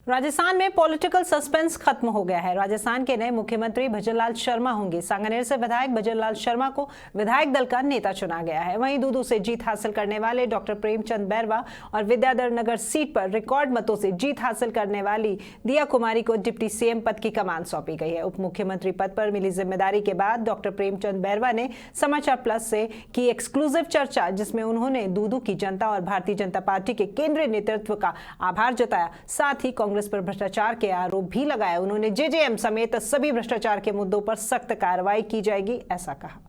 राजस्थान में political suspense खत्म हो गया है। राजस्थान के नए मुख्यमंत्री भजनलाल शर्मा होंगे। सांगानेर से विधायक भजनलाल शर्मा को विधायक दल का नेता चुना गया है। वहीं दूदू से जीत हासिल करने वाले डॉक्टर प्रेमचंद बैरवा और विद्याधर नगर सीट पर रिकॉर्ड मतों से जीत हासिल करने वाली दिया कुमारी को डिप्टी सीएम पद की कमान सौंपी गई है। उप मुख्यमंत्री पद पर मिली जिम्मेदारी के बाद डॉक्टर प्रेमचंद बैरवा ने समाचार प्लस से की एक्सक्लूसिव चर्चा, जिसमें उन्होंने दूदू की जनता और भारतीय जनता पार्टी के केंद्रीय नेतृत्व का आभार जताया। साथ ही कांग्रेस पर भ्रष्टाचार के आरोप भी लगाया। उन्होंने जेजेएम समेत सभी भ्रष्टाचार के मुद्दों पर सख्त कार्रवाई की जाएगी, ऐसा कहा।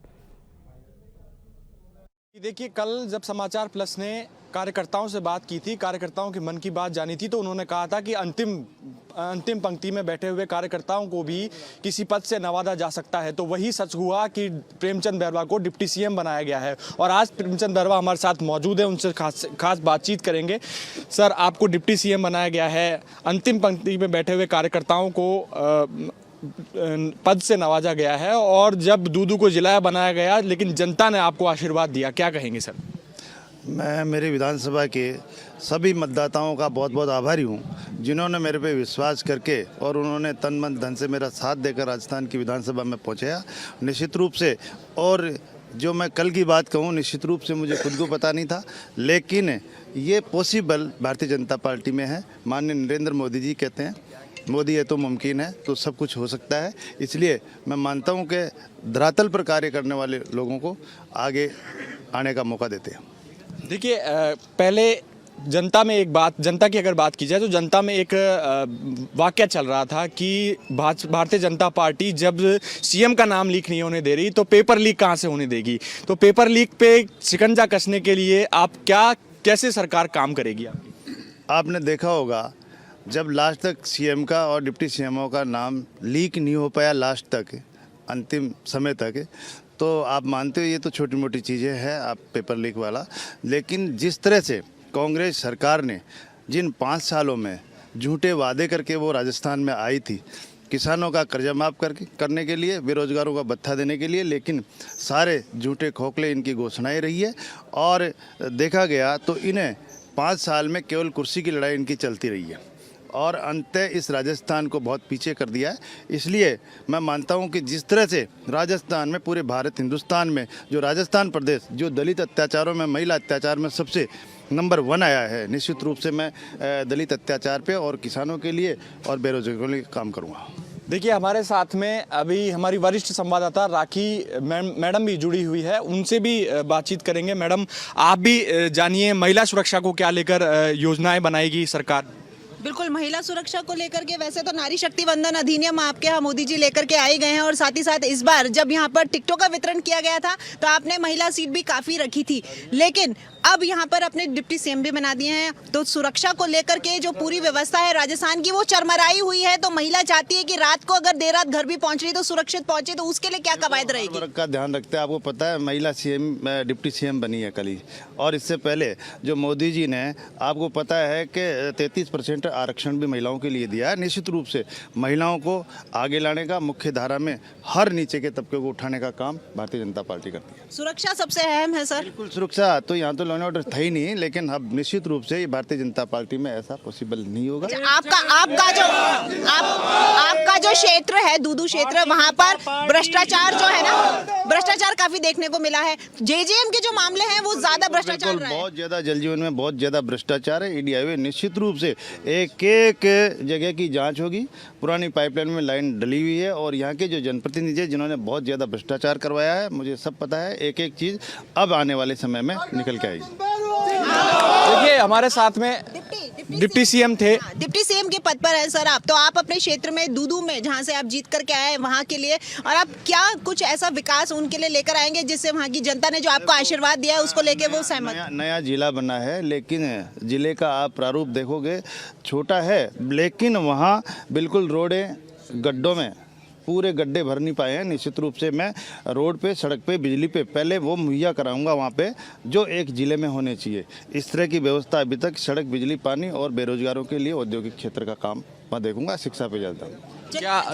देखिए, कल जब समाचार प्लस ने कार्यकर्ताओं से बात की थी, कार्यकर्ताओं के मन की बात जानी थी, तो उन्होंने कहा था कि अंतिम पंक्ति में बैठे हुए कार्यकर्ताओं को भी किसी पद से नवाजा जा सकता है। तो वही सच हुआ कि प्रेमचंद बैरवा को डिप्टी सीएम बनाया गया है। और आज प्रेमचंद बैरवा हमारे साथ मौजूद है, उनसे खास बातचीत करेंगे। सर, आपको डिप्टी सीएम बनाया गया है, अंतिम पंक्ति में बैठे हुए कार्यकर्ताओं को पद से नवाजा गया है, और जब दूदू को जिला बनाया गया लेकिन जनता ने आपको आशीर्वाद दिया, क्या कहेंगे सर? मैं मेरी विधानसभा के सभी मतदाताओं का बहुत बहुत आभारी हूं, जिन्होंने मेरे पे विश्वास करके और उन्होंने तन मन धन से मेरा साथ देकर राजस्थान की विधानसभा में पहुंचाया। निश्चित रूप से, और जो मैं कल की बात कहूं, निश्चित रूप से मुझे खुद को पता नहीं था, लेकिन ये पॉसिबल भारतीय जनता पार्टी में है। माननीय नरेंद्र मोदी जी कहते हैं, मोदी है तो मुमकिन है, तो सब कुछ हो सकता है। इसलिए मैं मानता हूं कि धरातल पर कार्य करने वाले लोगों को आगे आने का मौका देते हैं। देखिए, पहले जनता की अगर बात की जाए तो जनता में एक वाकया चल रहा था कि भारतीय जनता पार्टी जब सीएम का नाम लीक नहीं होने दे रही तो पेपर लीक कहां से होने देगी। तो पेपर लीक पे शिकंजा कसने के लिए आप कैसे सरकार काम करेगी? आपने देखा होगा, जब लास्ट तक सीएम का और डिप्टी सीएमओ का नाम लीक नहीं हो पाया, लास्ट तक अंतिम समय तक, तो आप मानते हो ये तो छोटी मोटी चीज़ें हैं, आप पेपर लीक वाला। लेकिन जिस तरह से कांग्रेस सरकार ने जिन 5 सालों में झूठे वादे करके वो राजस्थान में आई थी, किसानों का कर्जा माफ करने के लिए, बेरोजगारों का भत्ता देने के लिए, लेकिन सारे झूठे खोखले इनकी घोषणाएं रही है। और देखा गया तो इन्हें 5 साल में केवल कुर्सी की लड़ाई इनकी चलती रही है और अंततः इस राजस्थान को बहुत पीछे कर दिया है। इसलिए मैं मानता हूं कि जिस तरह से राजस्थान में, पूरे भारत हिंदुस्तान में जो राजस्थान प्रदेश जो दलित अत्याचारों में, महिला अत्याचार में सबसे नंबर 1 आया है, निश्चित रूप से मैं दलित अत्याचार पे और किसानों के लिए और बेरोजगारों के लिए काम करूँगा। देखिए, हमारे साथ में अभी हमारी वरिष्ठ संवाददाता राखी मैडम भी जुड़ी हुई है, उनसे भी बातचीत करेंगे। मैडम, आप भी जानिए, महिला सुरक्षा को क्या लेकर योजनाएं बनाएगी सरकार? बिल्कुल, महिला सुरक्षा को लेकर के वैसे तो नारी शक्ति वंदन अधिनियम आपके यहाँ मोदी जी लेकर के आए गए हैं, और साथ ही साथ इस बार जब यहाँ पर टिकटों का वितरण किया गया था तो आपने महिला सीट भी काफी रखी थी, लेकिन अब यहाँ पर अपने डिप्टी सीएम भी बना दिए हैं। तो सुरक्षा को लेकर के जो पूरी व्यवस्था है राजस्थान की वो चरमराई हुई है। तो महिला चाहती है कि रात को अगर देर रात घर भी पहुंच रही तो सुरक्षित पहुंचे, तो उसके लिए क्या कवायद रहेगी? का ध्यान रखते हैं। आपको पता है, महिला सीएम डिप्टी सीएम बनी है कल ही, और इससे पहले जो मोदी जी ने, आपको पता है कि 33% आरक्षण भी महिलाओं के लिए दिया है। निश्चित रूप से महिलाओं को आगे लाने का, मुख्य धारा में हर नीचे के तबके को उठाने का काम भारतीय जनता पार्टी करती है। सुरक्षा सबसे अहम है सर। बिल्कुल, सुरक्षा तो यहाँ तो लॉ एंड ऑर्डर था ही नहीं, लेकिन अब निश्चित रूप से भारतीय जनता पार्टी में ऐसा पॉसिबल नहीं होगा। आपका जो क्षेत्र है, दूदू क्षेत्र, वहाँ पर भ्रष्टाचार जो है ना, भ्रष्टाचार काफी देखने को मिला है। जेजेएम के जो मामले हैं वो ज्यादा भ्रष्टाचार रहा है। बहुत ज्यादा, जल जीवन में बहुत ज्यादा भ्रष्टाचार है। ईडी हाईवे निश्चित रूप से एक जगह की जांच होगी। पुरानी पाइपलाइन में लाइन डली हुई है, और यहाँ के जो जनप्रतिनिधि हैं जिन्होंने बहुत ज्यादा भ्रष्टाचार करवाया है, मुझे सब पता है। एक एक चीज अब आने वाले समय में निकल के आएगी। देखिए, हमारे साथ में डिप्टी सीएम थे। डिप्टी सीएम के पद पर है सर आप, तो आप अपने क्षेत्र में दूदू में, जहां से आप जीत करके आए वहां के लिए, और आप क्या कुछ ऐसा विकास उनके लिए लेकर आएंगे जिससे वहां की जनता ने जो आपको आशीर्वाद दिया है उसको लेके वो सहमत? नया जिला बना है, लेकिन जिले का आप प्रारूप देखोगे छोटा है, लेकिन वहाँ बिल्कुल रोडें गड्ढों में पूरे गड्ढे भर नहीं पाए हैं। निश्चित रूप से मैं रोड पे, सड़क पे, बिजली पे पहले वो मुहैया कराऊंगा वहाँ पे, जो एक ज़िले में होने चाहिए। इस तरह की व्यवस्था अभी तक सड़क, बिजली, पानी और बेरोजगारों के लिए औद्योगिक क्षेत्र का काम मैं देखूंगा। शिक्षा पे ज़्यादा।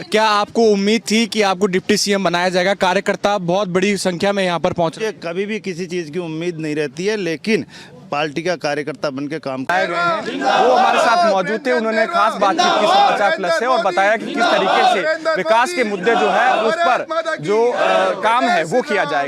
क्या आपको उम्मीद थी कि आपको डिप्टी सीएम बनाया जाएगा? कार्यकर्ता बहुत बड़ी संख्या में यहाँ पर पहुँच रहे हैं। कभी भी किसी चीज़ की उम्मीद नहीं रहती है, लेकिन पार्टी का कार्यकर्ता बन के काम आए गए हैं वो हमारे साथ मौजूद थे। उन्होंने खास बातचीत की समाचार प्लस से और बताया कि किस तरीके से विकास के मुद्दे जो है उस पर जो काम है वो किया जाएगा।